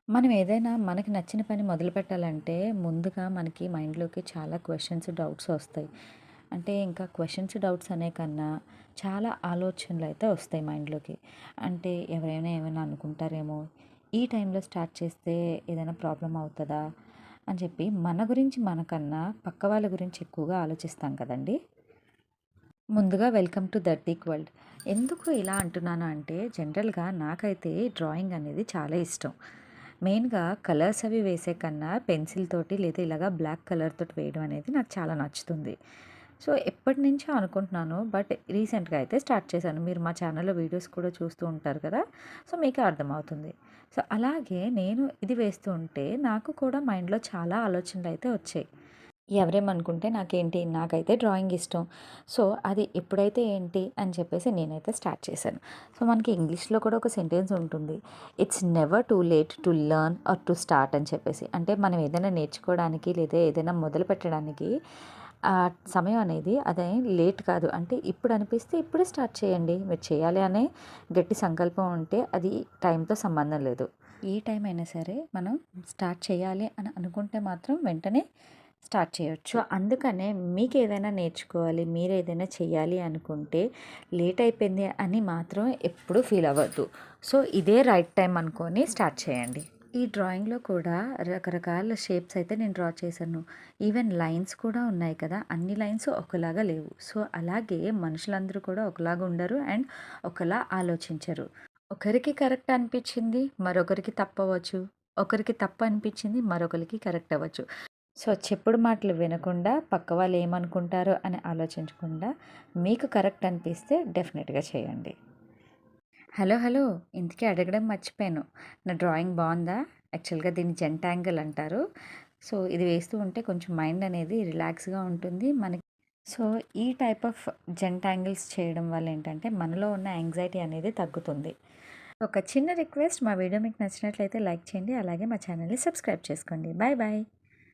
మనం ఏదైనా మనకి నచ్చిన పని మొదలుపెట్టాలంటే ముందుగా మనకి మైండ్‌లోకి చాలా క్వెషన్స్, డౌట్స్ వస్తాయి. అంటే ఇంకా క్వెషన్స్, డౌట్స్ అనే కన్నా చాలా ఆలోచనలైతే వస్తాయి మైండ్‌లోకి. అంటే ఎవరైనా ఏమైనా అనుకుంటారేమో, ఈ టైంలో స్టార్ట్ చేస్తే ఏదైనా ప్రాబ్లమ్ అవుతదా? అని చెప్పి మన గురించి మనకన్నా పక్క వాళ్ళ గురించి ఎక్కువగా ఆలోచిస్తాం కదండీ! ముందుగా వెల్కమ్ టు దర్దీక్ వరల్డ్. ఎందుకు ఇలా అంటున్నాను అంటే జనరల్‌గా నాకైతే డ్రాయింగ్ అనేది చాలా ఇష్టం. మెయిన్‌గా కలర్స్ అవి వేసే కన్నా పెన్సిల్ తోటి లేదా ఇలాగా బ్లాక్ కలర్ తోటి వేయడం అనేది నాకు చాలా నచ్చుతుంది. సో, ఎప్పటినుంచో అనుకుంటున్నాను. బట్ రీసెంట్‌గా అయితే స్టార్ట్ చేశాను. మీరు మా ఛానల్‌లో వీడియోస్ కూడా చూస్తూ ఉంటారు కదా! సో, మీకే అర్థమవుతుంది. సో, అలాగే నేను ఇది వేస్తూ ఉంటే నాకు కూడా మైండ్‌లో చాలా ఆలోచనలైతే వచ్చాయి. ఎవరేమనుకుంటే నాకేంటి, నాకైతే డ్రాయింగ్ ఇష్టం. సో, అది ఎప్పుడైతే ఏంటి అని చెప్పేసి నేనైతే స్టార్ట్ చేశాను. సో, మనకి ఇంగ్లీష్‌లో కూడా ఒక సెంటెన్స్ ఉంటుంది. It's never too late to learn or to start అని చెప్పేసి. అంటే మనం ఏదైనా నేర్చుకోవడానికి లేదా ఏదైనా మొదలుపెట్టడానికి సమయం అనేది అదేం లేట్ కాదు. అంటే ఇప్పుడు అనిపిస్తే ఇప్పుడే స్టార్ట్ చేయండి. మీరు చేయాలి అనే గట్టి సంకల్పం ఉంటే అది టైంతో సంబంధం లేదు. ఏ టైం అయినా సరే మనం స్టార్ట్ చేయాలి అని అనుకుంటే మాత్రం వెంటనే స్టార్ట్ చేయొచ్చు. సో, అందుకనే మీకేదైనా నేర్చుకోవాలి, మీరేదైనా చెయ్యాలి అనుకుంటే లేట్ అయిపోయింది అని మాత్రం ఎప్పుడూ ఫీల్ అవ్వద్దు. సో, ఇదే రైట్ టైం అనుకోని స్టార్ట్ చేయండి. ఈ డ్రాయింగ్‌లో కూడా రకరకాల షేప్స్ అయితే నేను డ్రా చేశాను. ఈవెన్ లైన్స్ కూడా ఉన్నాయి కదా! అన్ని లైన్స్ ఒకలాగా లేవు. సో, అలాగే మనుషులందరూ కూడా ఒకలాగా ఉండరు అండ్ ఒకలా ఆలోచించరు. ఒకరికి కరెక్ట్ అనిపించింది మరొకరికి తప్పవచ్చు. ఒకరికి తప్పు అనిపించింది మరొకరికి కరెక్ట్ అవ్వచ్చు. సో, చెప్పుడు మాటలు వినకుండా పక్క వాళ్ళు ఏమనుకుంటారో అని ఆలోచించకుండా మీకు కరెక్ట్ అనిపిస్తే డెఫినెట్‌గా చేయండి. హలో! హలో! ఇంతకీ అడగడం మర్చిపోయాను. నా డ్రాయింగ్ బావుందా? యాక్చువల్‌గా దీన్ని జెంటాంగిల్ అంటారు. సో, ఇది వేస్తూ ఉంటే కొంచెం మైండ్ అనేది రిలాక్స్‌గా ఉంటుంది. సో, ఈ టైప్ ఆఫ్ జెంటాంగిల్స్ చేయడం వల్ల ఏంటంటే మనలో ఉన్న యాంగ్జైటీ అనేది తగ్గుతుంది. ఒక చిన్న రిక్వెస్ట్, మా వీడియో మీకు నచ్చినట్లయితే లైక్ చేయండి. అలాగే మా ఛానల్‌ని సబ్స్క్రైబ్ చేసుకోండి. Bye bye.